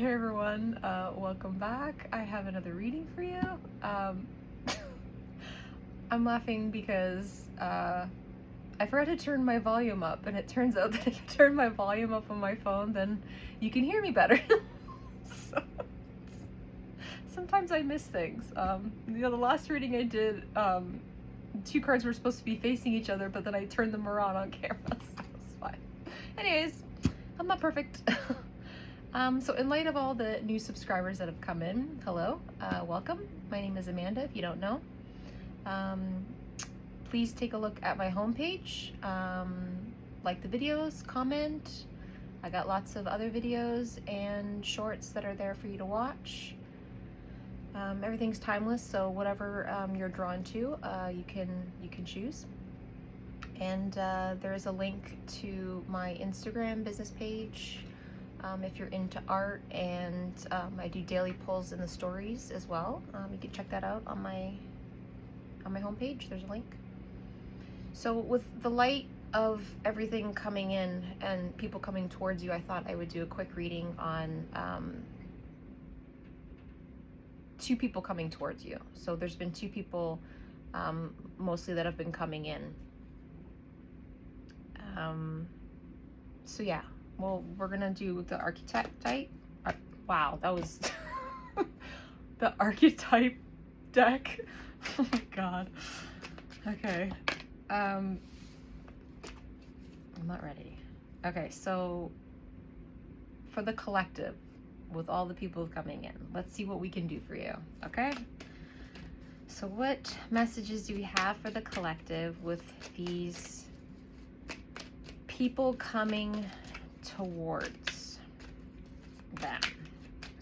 Hey everyone, welcome back. I have another reading for you. I'm laughing because I forgot to turn my volume up, and it turns out that if I turn my volume up on my phone, then you can hear me better. So, sometimes I miss things. The last reading I did, two cards were supposed to be facing each other, but then I turned them around on camera, so it's fine. Anyways, I'm not perfect. So in light of all the new subscribers that have come in, hello, welcome. My name is Amanda, if you don't know. Please take a look at my homepage, like the videos, comment. I got lots of other videos and shorts that are there for you to watch. Everything's timeless, so whatever you're drawn to, you can choose. And there is a link to my Instagram business page. If you're into art, and I do daily pulls in the stories as well. You can check that out on my homepage. There's a link. So with the light of everything coming in and people coming towards you, I thought I would do a quick reading on two people coming towards you. So there's been two people mostly that have been coming in. So yeah. Well, we're gonna do the archetype. Wow, that was the archetype deck. Oh my god. Okay. I'm not ready. Okay, so for the collective, with all the people coming in, let's see what we can do for you. Okay. So what messages do we have for the collective with these people coming towards them?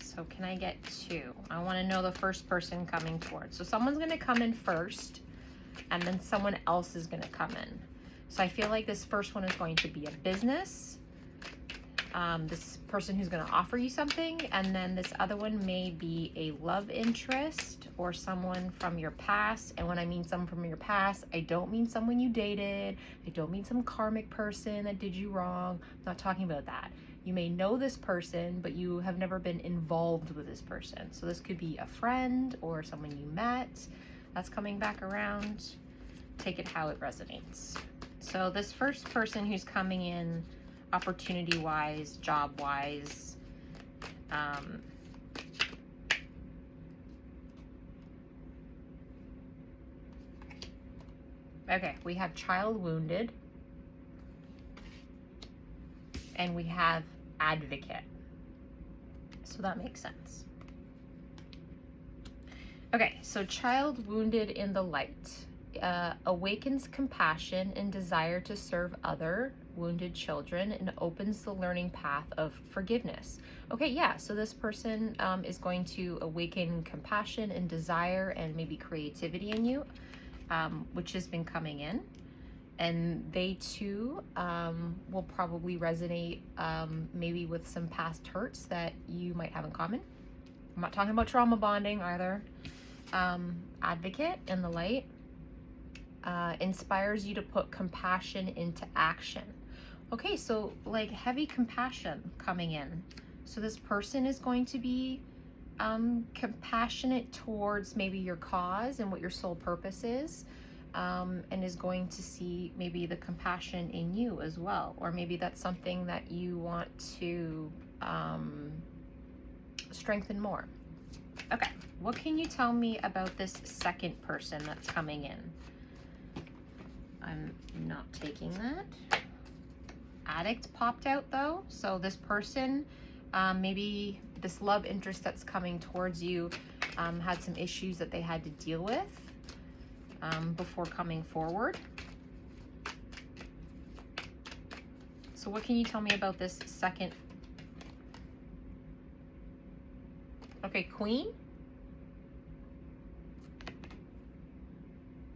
So can I get two? I want to know the first person coming towards. So someone's going to come in first, and then someone else is going to come in. So I feel like this first one is going to be a business, this person who's going to offer you something, and then this other one may be a love interest or someone from your past. And when I mean someone from your past, I don't mean someone you dated. I don't mean some karmic person that did you wrong. I'm not talking about that. You may know this person, but you have never been involved with this person. So this could be a friend or someone you met that's coming back around. Take it how it resonates. So this first person who's coming in, opportunity-wise, job-wise, okay, we have child wounded, and we have advocate. So that makes sense. Okay, so child wounded in the light awakens compassion and desire to serve other wounded children and opens the learning path of forgiveness. Okay, yeah, so this person is going to awaken compassion and desire and maybe creativity in you, which has been coming in. And they too will probably resonate maybe with some past hurts that you might have in common. I'm not talking about trauma bonding either. Advocate in the light inspires you to put compassion into action. Okay, so like heavy compassion coming in. So this person is going to be compassionate towards maybe your cause and what your soul purpose is, and is going to see maybe the compassion in you as well. Or maybe that's something that you want to strengthen more. Okay, what can you tell me about this second person that's coming in? I'm not taking that. Addict popped out though. So this person, maybe this love interest that's coming towards you, had some issues that they had to deal with before coming forward. So what can you tell me about this second? Okay, Queen.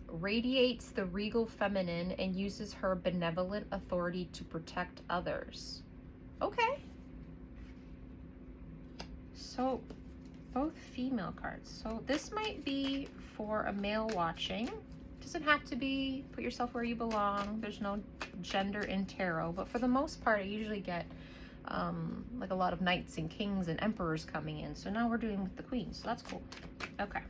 Radiates the regal feminine and uses her benevolent authority to protect others. Okay. So both female cards. So this might be for a male watching. Doesn't have to be, put yourself where you belong. There's no gender in tarot, but for the most part, I usually get like a lot of knights and kings and emperors coming in. So now we're doing with the queen, so that's cool. Okay.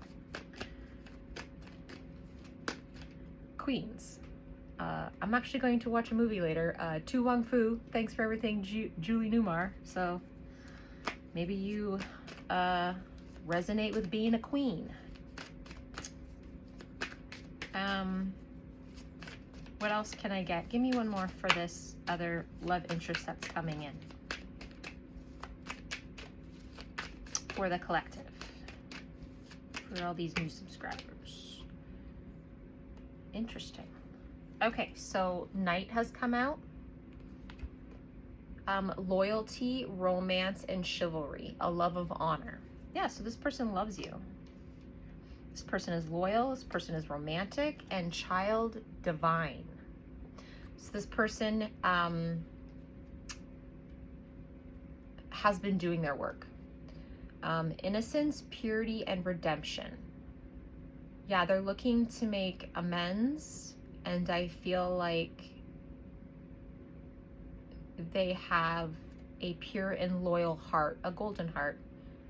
Queens. I'm actually going to watch a movie later. Tu Wong Fu, thanks for everything, Julie Newmar. So maybe you resonate with being a queen. What else can I get? Give me one more for this other love interest that's coming in. For the collective. For all these new subscribers. Interesting. Okay, so Knight has come out. Loyalty, romance, and chivalry. A love of honor. Yeah, so this person loves you. This person is loyal, this person is romantic, and child divine. So this person has been doing their work. Innocence, purity, and redemption. Yeah, they're looking to make amends, and I feel like they have a pure and loyal heart, a golden heart.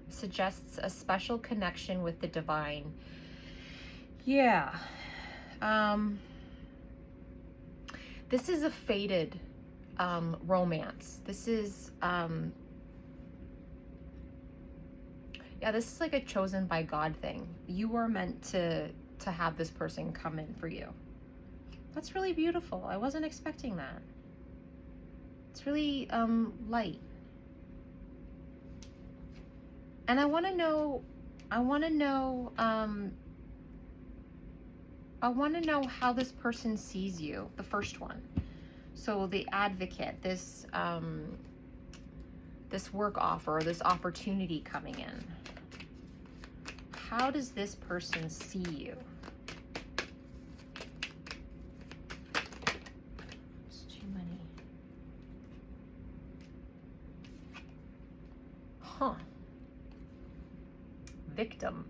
Suggests a special connection with the divine. Yeah. This is a fated romance. This is yeah, this is like a chosen by God thing. You are meant to have this person come in for you. That's really beautiful. I wasn't expecting that. It's really light. And I want to know how this person sees you, the first one. So the advocate, this this work offer, or this opportunity coming in. How does this person see you? It's too many. Huh. Victim.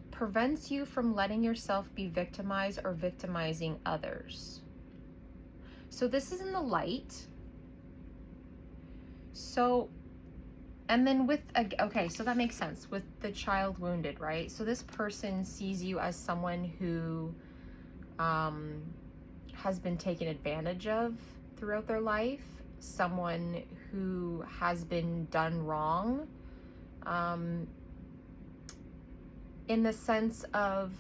Prevents you from letting yourself be victimized or victimizing others. So this is in the light. So, and then with, okay, so that makes sense with the child wounded, right? So this person sees you as someone who has been taken advantage of throughout their life, someone who has been done wrong, in the sense of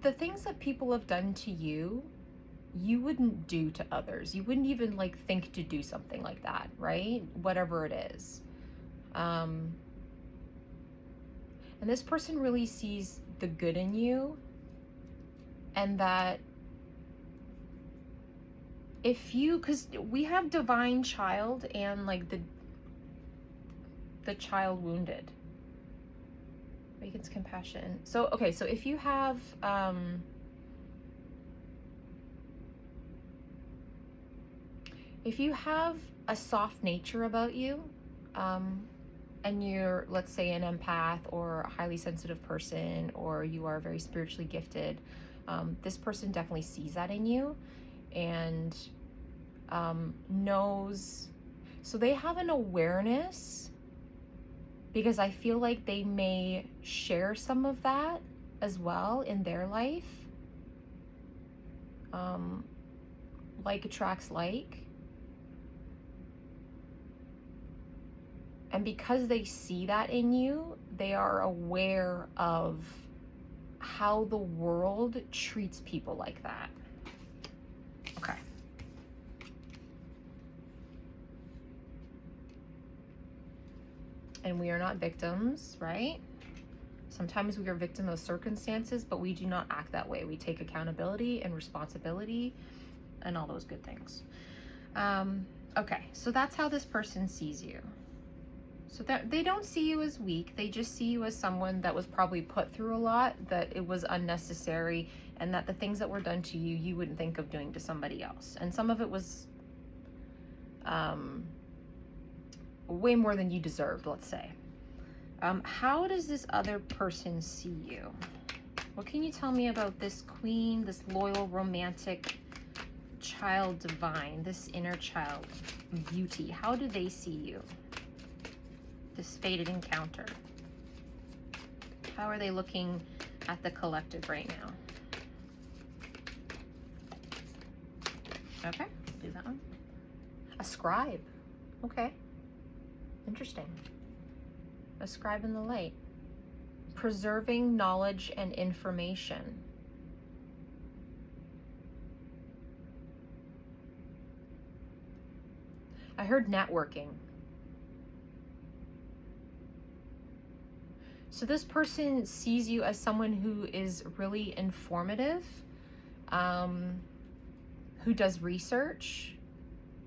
the things that people have done to you, you wouldn't do to others. You wouldn't even like think to do something like that, right? Whatever it is. And this person really sees the good in you, and that if you, because we have divine child and like the child wounded. Awakens compassion. So, okay, so if you have, a soft nature about you, and you're, let's say, an empath or a highly sensitive person, or you are very spiritually gifted, this person definitely sees that in you and knows. So they have an awareness, because I feel like they may share some of that as well in their life. Like attracts like. And because they see that in you, they are aware of how the world treats people like that. Okay. And we are not victims, right? Sometimes we are victim of circumstances, but we do not act that way. We take accountability and responsibility and all those good things. Okay, so that's how this person sees you. So that they don't see you as weak. They just see you as someone that was probably put through a lot, that it was unnecessary, and that the things that were done to you, you wouldn't think of doing to somebody else. And some of it was way more than you deserved, let's say. How does this other person see you? What can you tell me about this queen, this loyal, romantic child divine, this inner child beauty? How do they see you? This fated encounter. How are they looking at the collective right now? Okay, do that one. A scribe. Okay. Interesting. A scribe in the light. Preserving knowledge and information. I heard networking. So this person sees you as someone who is really informative, who does research,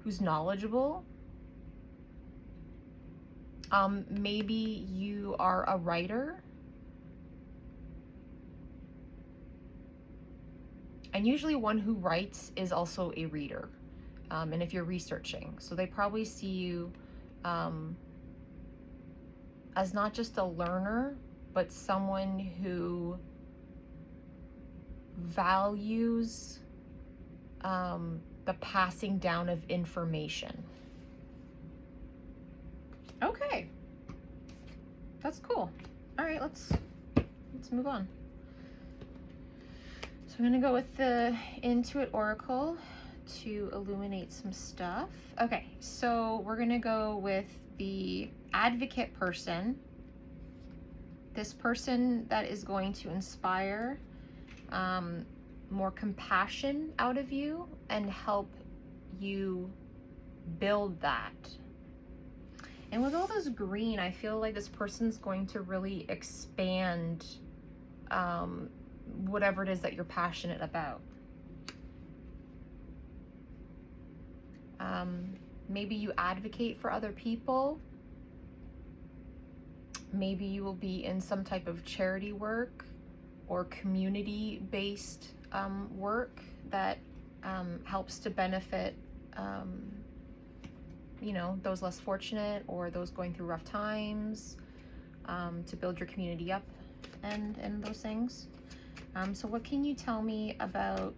who's knowledgeable. Maybe you are a writer. And usually one who writes is also a reader. And if you're researching, so they probably see you as not just a learner, but someone who values the passing down of information. Okay, that's cool. All right, let's move on. So I'm gonna go with the Intuit Oracle to illuminate some stuff. Okay, so we're gonna go with the advocate person. This person that is going to inspire more compassion out of you and help you build that. And with all this green, I feel like this person's going to really expand whatever it is that you're passionate about. Maybe you advocate for other people. Maybe you will be in some type of charity work or community-based work that helps to benefit, you know, those less fortunate or those going through rough times, to build your community up and those things. So what can you tell me about...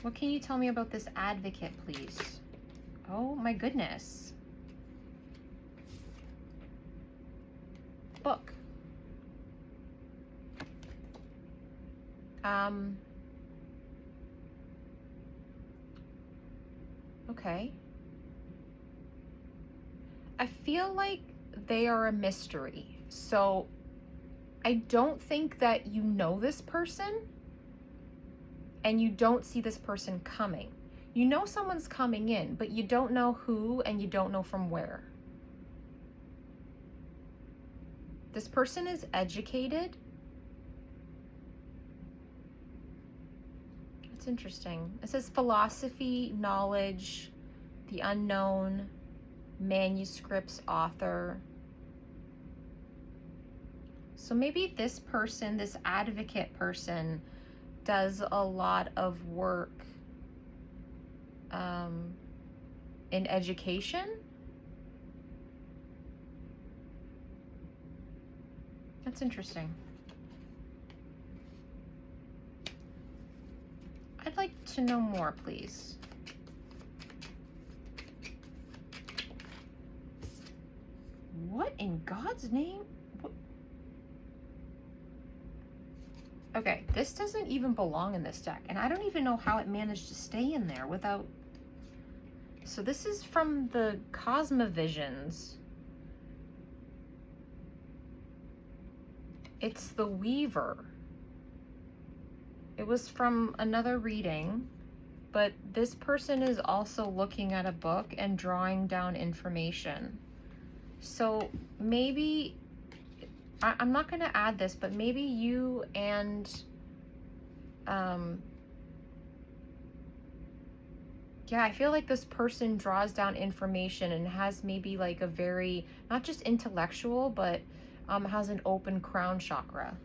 What can you tell me about this advocate, please? Oh my goodness. Book. Okay. I feel like they are a mystery. So I don't think that you know this person. And you don't see this person coming. You know someone's coming in, but you don't know who and you don't know from where. This person is educated. It's interesting. It says philosophy, knowledge, the unknown, manuscripts, author. So maybe this person, this advocate person, does a lot of work in education. That's interesting. I'd like to know more, please. What in God's name? Okay, this doesn't even belong in this deck, and I don't even know how it managed to stay in there without... So this is from the Cosmovisions. It's the Weaver. It was from another reading, but this person is also looking at a book and drawing down information. So maybe... I'm not going to add this, but maybe you and, yeah, I feel like this person draws down information and has maybe like a very, not just intellectual, but has an open crown chakra.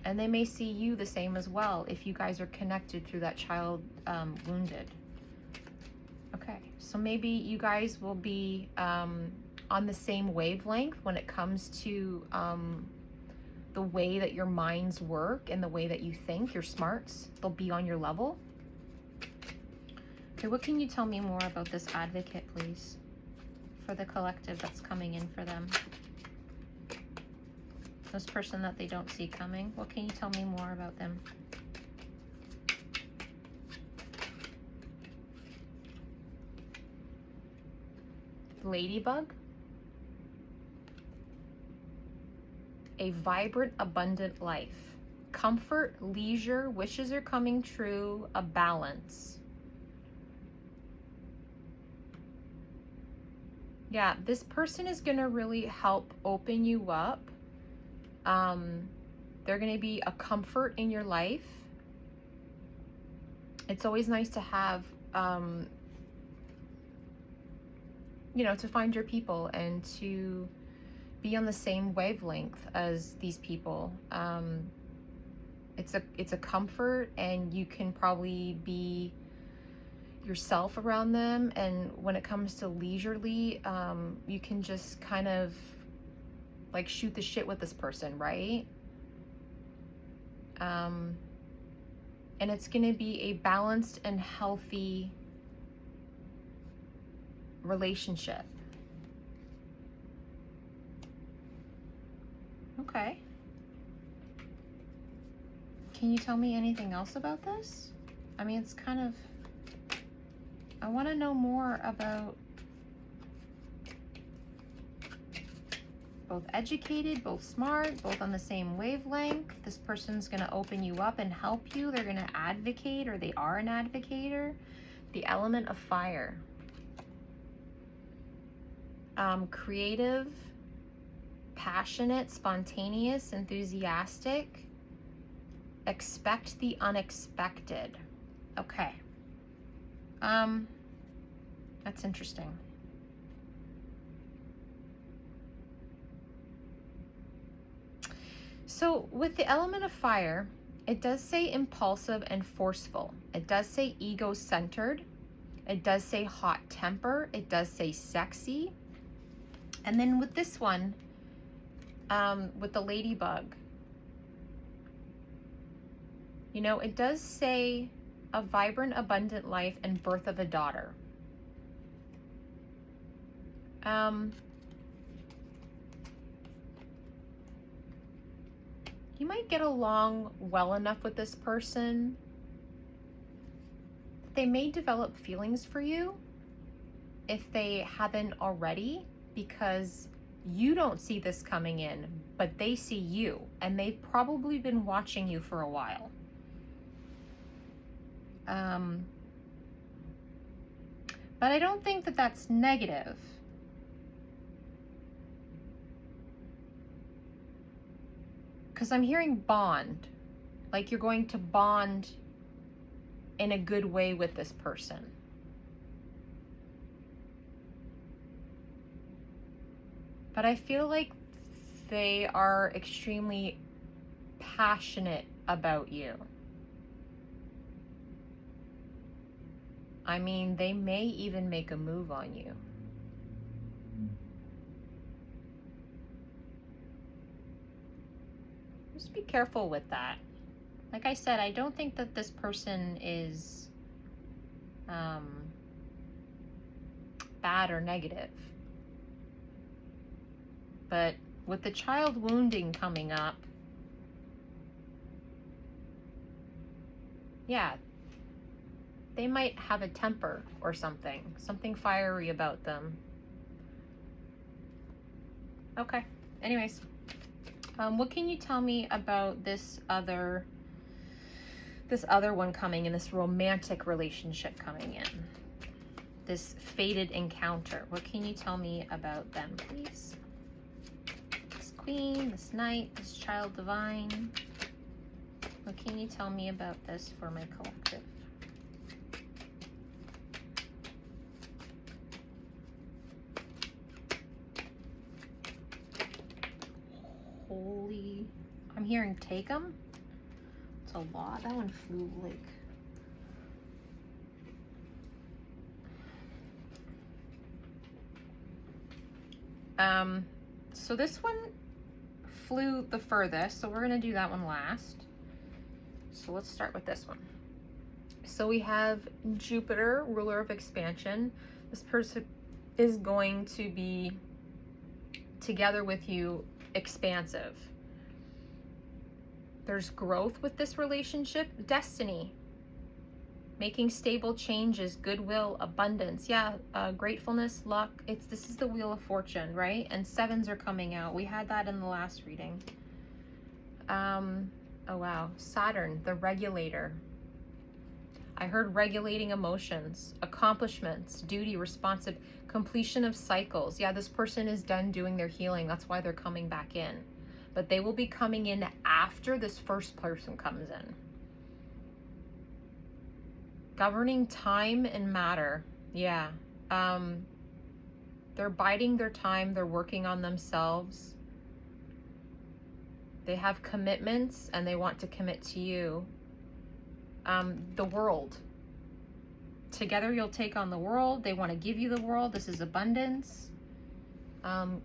And they may see you the same as well if you guys are connected through that child wounded. Okay, so maybe you guys will be on the same wavelength when it comes to the way that your minds work and the way that you think, your smarts. They'll be on your level. Okay, what can you tell me more about this advocate, please, for the collective that's coming in for them? This person that they don't see coming. What can you tell me more about them? Ladybug. A vibrant, abundant life. Comfort, leisure, wishes are coming true, a balance. Yeah, this person is going to really help open you up. They're going to be a comfort in your life. It's always nice to have, you know, to find your people and to be on the same wavelength as these people. It's a comfort, and you can probably be yourself around them. And when it comes to leisurely, you can just kind of like shoot the shit with this person, right? And it's going to be a balanced and healthy relationship. Okay. Can you tell me anything else about this? I mean, it's kind of, I want to know more about both educated, both smart, both on the same wavelength. This person's going to open you up and help you. They're going to advocate, or they are an advocator. The element of fire. Creative, passionate, spontaneous, enthusiastic. Expect the unexpected. Okay. That's interesting. So with the element of fire, it does say impulsive and forceful. It does say ego-centered. It does say hot temper. It does say sexy. And then with this one, with the ladybug, you know, it does say a vibrant, abundant life and birth of a daughter. You might get along well enough with this person. They may develop feelings for you if they haven't already, because you don't see this coming in, but they see you, and they've probably been watching you for a while. But I don't think that that's negative. Because I'm hearing bond, like you're going to bond in a good way with this person. But I feel like they are extremely passionate about you. I mean, they may even make a move on you. Just be careful with that. Like I said, I don't think that this person is bad or negative. But with the child wounding coming up, yeah, they might have a temper or something fiery about them. Okay, anyways, what can you tell me about this other one coming in, this romantic relationship coming in, this fated encounter? What can you tell me about them, please? This queen, this knight, this child divine. What can you tell me about this for my collective? Holy, I'm hearing take 'em. It's a lot. That one flew like. So this one flew the furthest, so we're going to do that one last. So let's start with this one. So we have Jupiter, ruler of expansion. This person is going to be together with you, expansive. There's growth with this relationship, destiny, making stable changes, goodwill, abundance. Yeah, gratefulness, luck. This is the Wheel of Fortune, right? And sevens are coming out. We had that in the last reading. Oh wow, Saturn, the regulator. I heard regulating emotions, accomplishments, duty, responsive, completion of cycles. Yeah, this person is done doing their healing. That's why they're coming back in. But they will be coming in after this first person comes in. Governing time and matter. Yeah. They're biding their time. They're working on themselves. They have commitments and they want to commit to you. The world. Together you'll take on the world. They want to give you the world. This is abundance.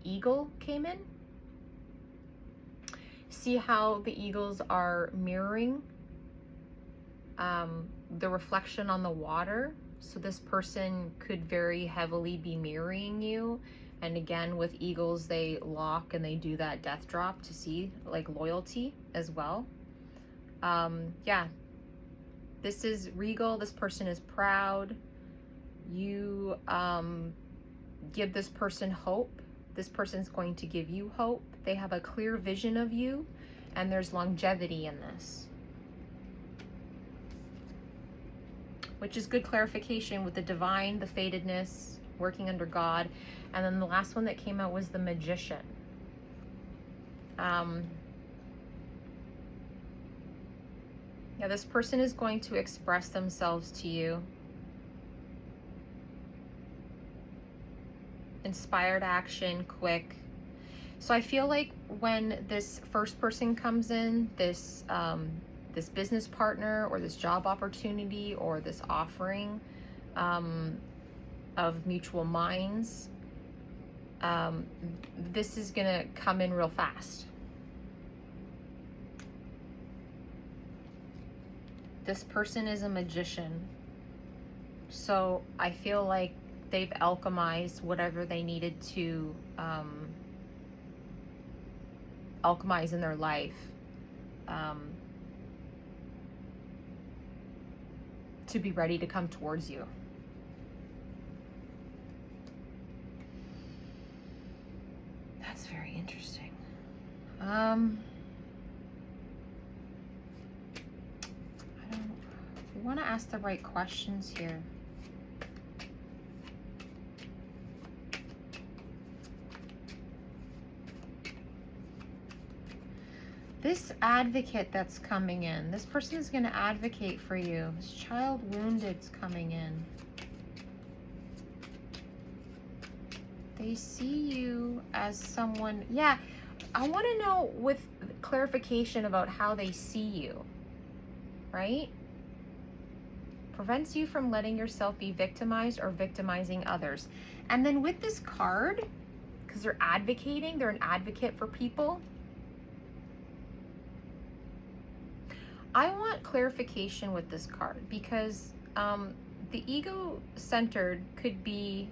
Eagle came in. See how the eagles are mirroring the reflection on the water. So this person could very heavily be mirroring you. And again, with eagles, they lock and they do that death drop to see, like, loyalty as well. Yeah, this is regal. This person is proud. You give this person hope. This person's going to give you hope. They have a clear vision of you, and there's longevity in this, which is good clarification with the divine, the fatedness, working under God. And then the last one that came out was the Magician. Yeah, this person is going to express themselves to you. Inspired action, quick. So I feel like when this first person comes in, this business partner or this job opportunity or this offering of mutual minds, this is gonna come in real fast. This person is a magician. So I feel like they've alchemized whatever they needed to alchemize in their life to be ready to come towards you. That's very interesting. We want to ask the right questions here. This advocate that's coming in, this person is going to advocate for you. This child wounded's coming in. They see you as someone, yeah, I want to know with clarification about how they see you, right? Prevents you from letting yourself be victimized or victimizing others. And then with this card, because they're advocating, they're an advocate for people. I want clarification with this card because the ego-centered could be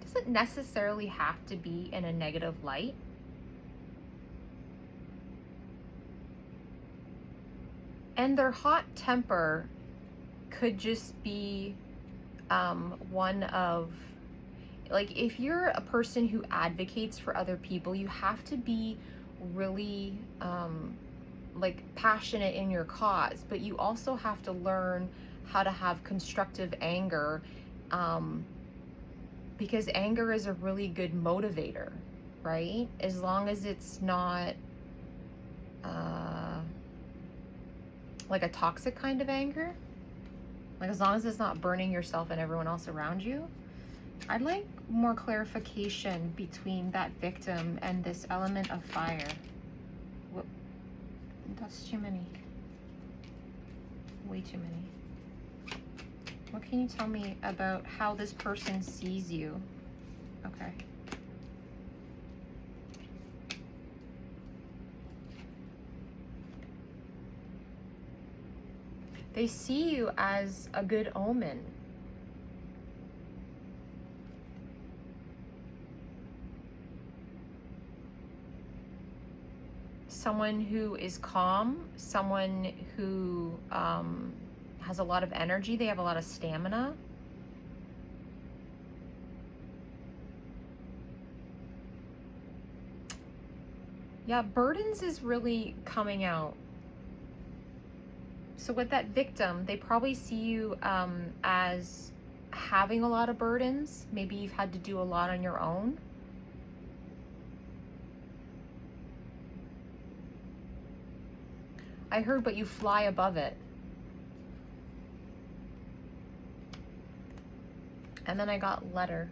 doesn't necessarily have to be in a negative light. And their hot temper could just be one of, like, if you're a person who advocates for other people, you have to be really like passionate in your cause, but you also have to learn how to have constructive anger, because anger is a really good motivator, right? As long as it's not like a toxic kind of anger, like as long as it's not burning yourself and everyone else around you. I'd like more clarification between that victim and this element of fire. Whoop. That's too many. Way too many. What can you tell me about how this person sees you? Okay. They see you as a good omen. Someone who is calm, someone who has a lot of energy, they have a lot of stamina. Yeah, burdens is really coming out. So with that victim, they probably see you as having a lot of burdens. Maybe you've had to do a lot on your own. I heard, but you fly above it. And then I got letter.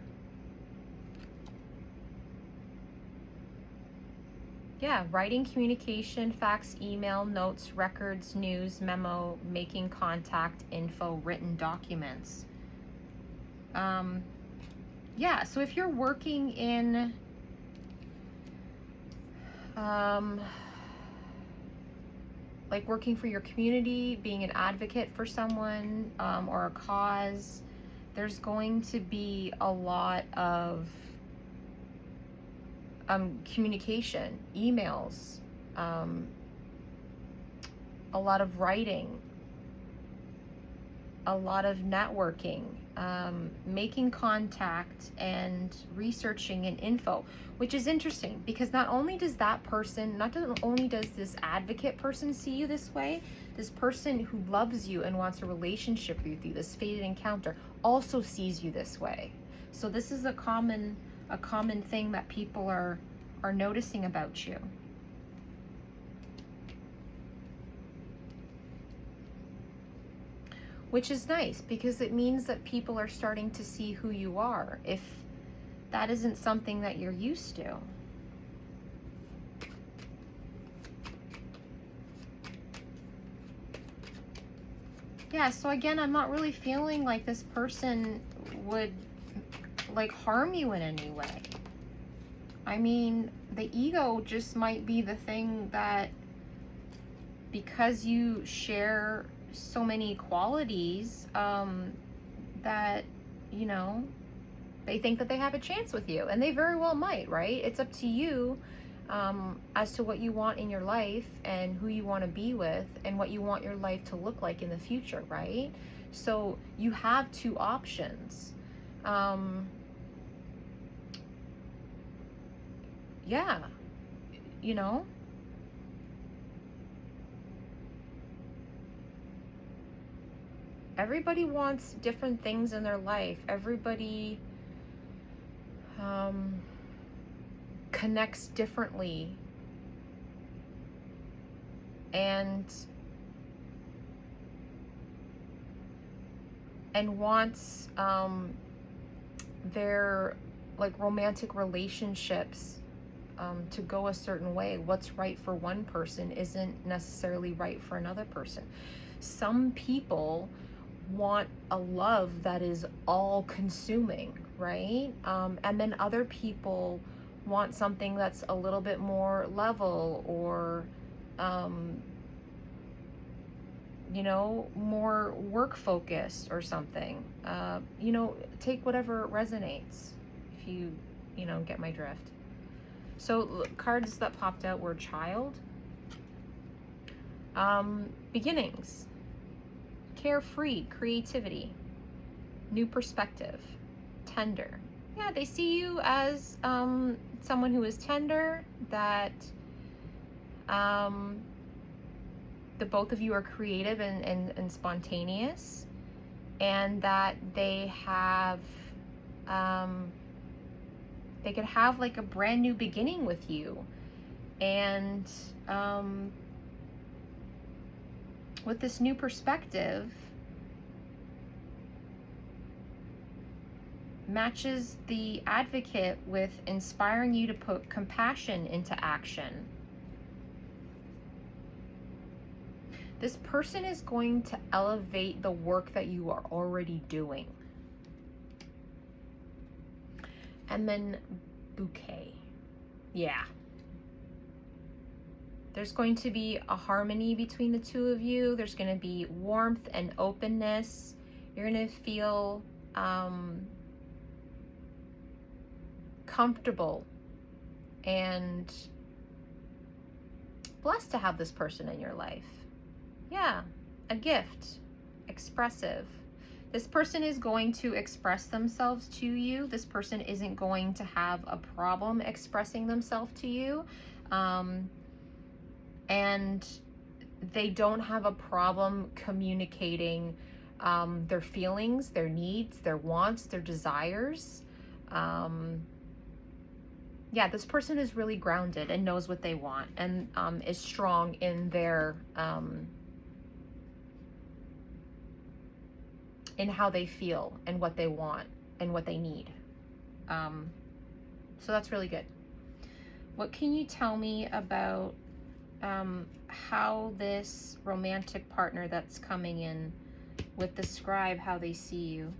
Yeah, writing, communication, fax, email, notes, records, news, memo, making contact, info, written documents. Yeah, so if you're working in like working for your community, being an advocate for someone or a cause, there's going to be a lot of communication, emails, a lot of writing, a lot of networking, making contact and researching and info, which is interesting because not only does this advocate person see you this way, this person who loves you and wants a relationship with you, this fated encounter, also sees you this way. So this is a common thing that people are noticing about you. Which is nice because it means that people are starting to see who you are if that isn't something that you're used to. Yeah, so again, I'm not really feeling like this person would like harm you in any way. I mean, the ego just might be the thing that, because you share so many qualities, that, you know, they think that they have a chance with you, and they very well might, right? It's up to you as to what you want in your life and who you want to be with and what you want your life to look like in the future, right? So you have two options. Yeah, you know, everybody wants different things in their life. Everybody connects differently, and wants their like romantic relationships to go a certain way. What's right for one person isn't necessarily right for another person. Some people want a love that is all consuming, right? And then other people want something that's a little bit more level, or you know, more work focused or something. You know, take whatever resonates, if you know, get my drift. So cards that popped out were child, beginnings, carefree, creativity, new perspective, tender. Yeah, they see you as someone who is tender, that the both of you are creative and spontaneous, and that they have they could have like a brand new beginning with you. And with this new perspective, matches the advocate with inspiring you to put compassion into action. This person is going to elevate the work that you are already doing. And then bouquet. Yeah. There's going to be a harmony between the two of you. There's going to be warmth and openness. You're going to feel comfortable and blessed to have this person in your life. Yeah, a gift, expressive. This person is going to express themselves to you. This person isn't going to have a problem expressing themselves to you. And they don't have a problem communicating their feelings, their needs, their wants, their desires. Yeah, this person is really grounded and knows what they want, and is strong in their in how they feel and what they want and what they need. So that's really good. What can you tell me about how this romantic partner that's coming in with the scribe, how they see you,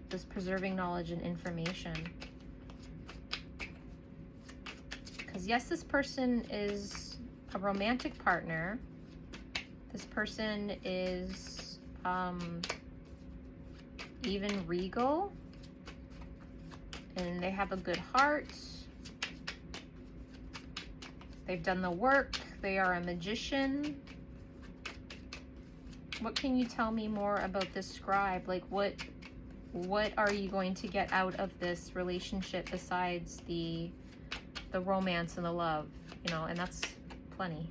this preserving knowledge and information? Because yes, this person is a romantic partner. This person is even regal, and they have a good heart. They've done the work. They are a magician. What can you tell me more about this scribe? Like, what are you going to get out of this relationship besides the romance and the love? You know, and that's plenty.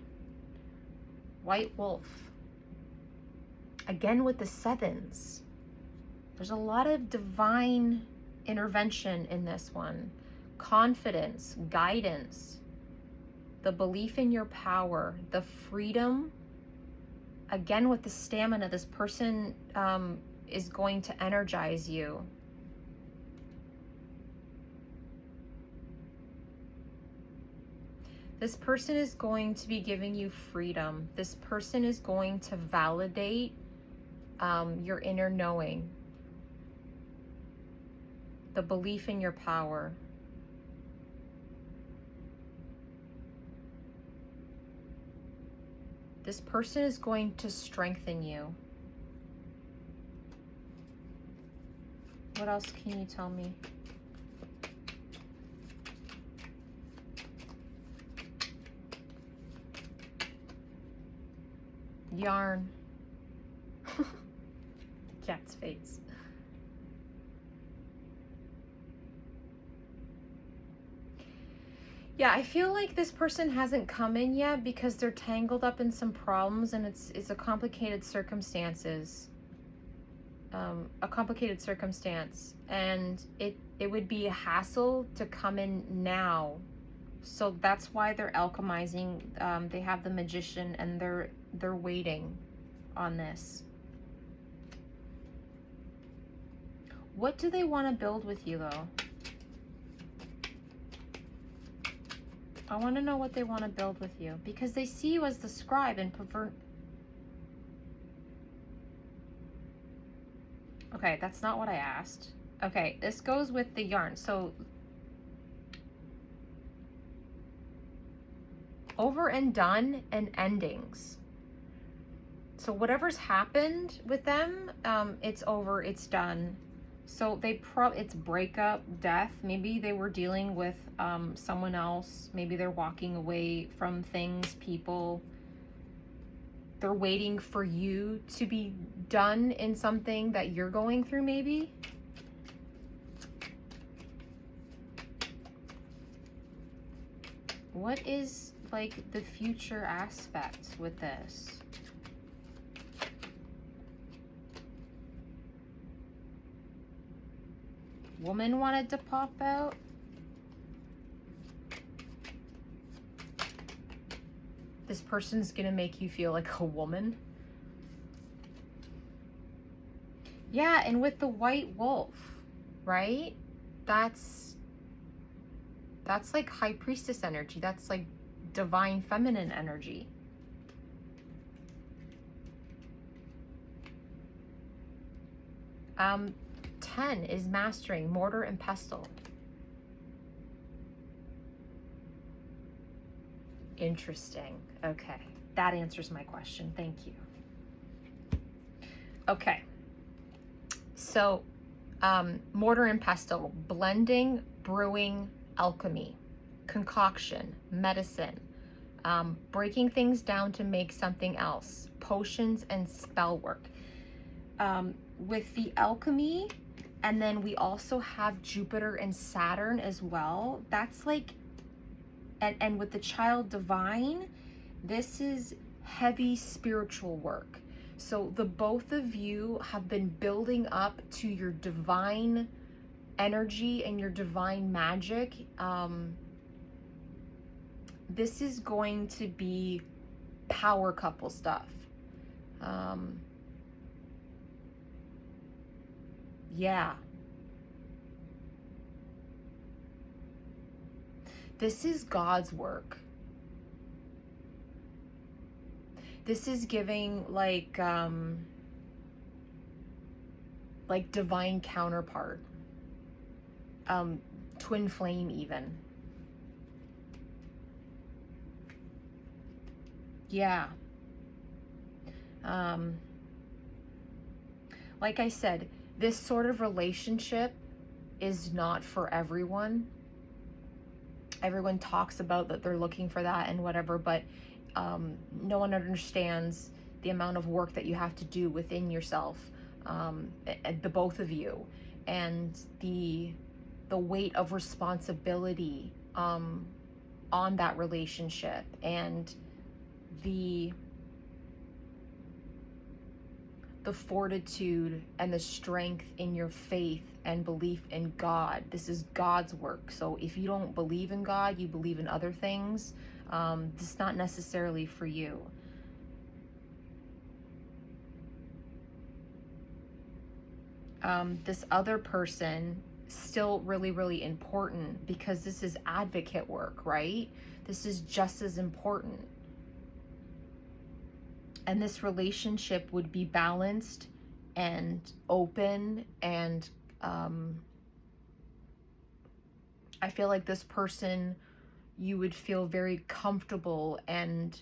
White wolf. Again with the sevens. There's a lot of divine intervention in this one. Confidence, guidance, the belief in your power, the freedom. Again with the stamina, this person is going to energize you. This person is going to be giving you freedom. This person is going to validate your inner knowing, the belief in your power. This person is going to strengthen you. What else can you tell me? Yarn. Cat's face. Yeah, I feel like this person hasn't come in yet because they're tangled up in some problems, and it's a complicated circumstances. A complicated circumstance, and it would be a hassle to come in now. So that's why they're alchemizing. They have the magician, and they're waiting on this. What do they want to build with you, though? I want to know what they want to build with you, because they see you as the scribe and pervert. Okay, that's not what I asked. Okay, this goes with the yarn. So over and done and endings. So whatever's happened with them, it's over, it's done. So it's breakup, death. Maybe they were dealing with someone else. Maybe they're walking away from things, people. They're waiting for you to be done in something that you're going through, maybe. What is like the future aspect with this? Woman wanted to pop out. This person's gonna make you feel like a woman. Yeah, and with the white wolf, right? That's like high priestess energy. That's like divine feminine energy. 10 is mastering, mortar and pestle. Interesting. Okay, that answers my question. Thank you. Okay, so mortar and pestle, blending, brewing, alchemy, concoction, medicine, breaking things down to make something else, potions and spell work. With the alchemy, and then we also have Jupiter and Saturn as well. That's like, and with the child divine, this is heavy spiritual work. So the both of you have been building up to your divine energy and your divine magic. This is going to be power couple stuff. Yeah. This is God's work. This is giving like divine counterpart, twin flame even. Yeah. Like I said, this sort of relationship is not for everyone. Everyone talks about that they're looking for that and whatever, but no one understands the amount of work that you have to do within yourself, the both of you, and the weight of responsibility on that relationship, and the fortitude and the strength in your faith and belief in God. This is God's work. So if you don't believe in God, you believe in other things, this is not necessarily for you. This other person, still really, really important, because this is advocate work, right? This is just as important. And this relationship would be balanced and open, and I feel like this person, you would feel very comfortable, and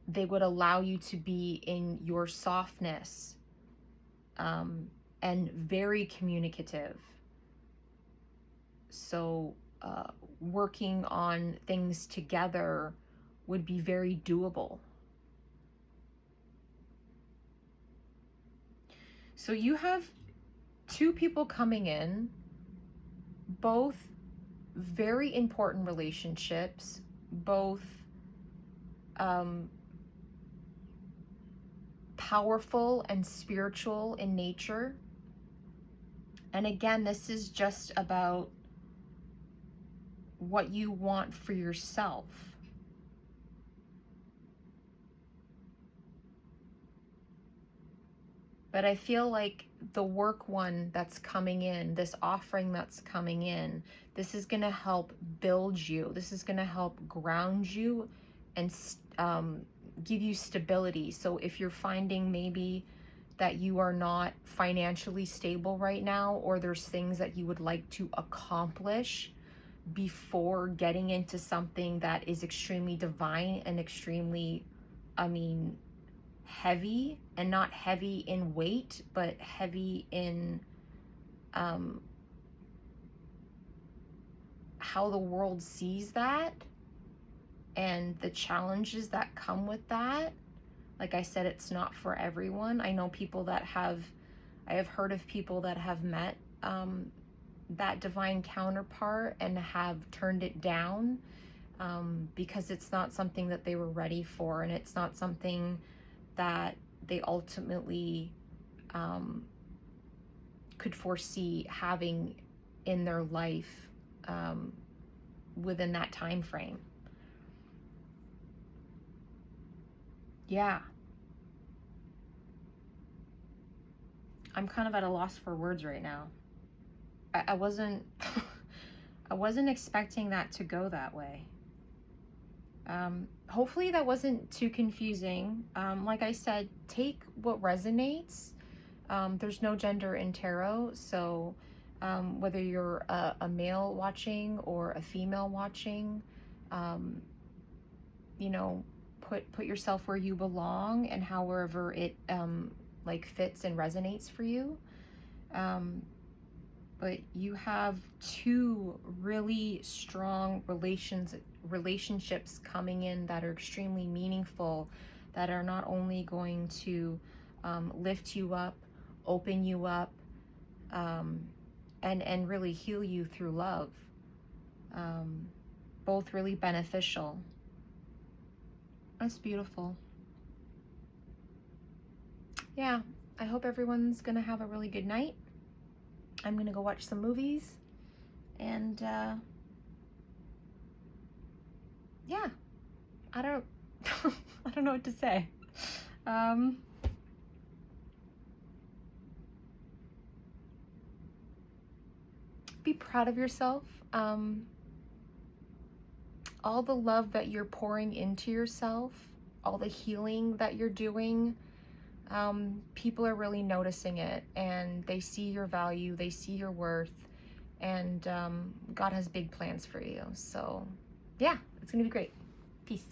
they would allow you to be in your softness, and very communicative. So working on things together would be very doable. So you have two people coming in, both very important relationships, both powerful and spiritual in nature. And again, this is just about what you want for yourself. But I feel like the work one that's coming in, this offering that's coming in, this is going to help build you. This is going to help ground you and give you stability. So if you're finding maybe that you are not financially stable right now, or there's things that you would like to accomplish before getting into something that is extremely divine and extremely, heavy, and not heavy in weight, but heavy in how the world sees that and the challenges that come with that. Like I said, it's not for everyone. I know people that I have heard of people that have met that divine counterpart and have turned it down because it's not something that they were ready for, and it's not something that they ultimately could foresee having in their life within that time frame. Yeah. I'm kind of at a loss for words right now. I wasn't I wasn't expecting that to go that way. Hopefully that wasn't too confusing. Like I said, take what resonates. There's no gender in tarot, so whether you're a male watching or a female watching, um, you know, put yourself where you belong and however it like fits and resonates for you. But you have two really strong relationships coming in that are extremely meaningful, that are not only going to lift you up, open you up, and really heal you through love. Both really beneficial. That's beautiful. Yeah, I hope everyone's gonna have a really good night. I'm gonna go watch some movies, and yeah, I don't I don't know what to say. Be proud of yourself. All the love that you're pouring into yourself, all the healing that you're doing, people are really noticing it, and they see your value, they see your worth, and God has big plans for you. So yeah, it's gonna be great. Peace.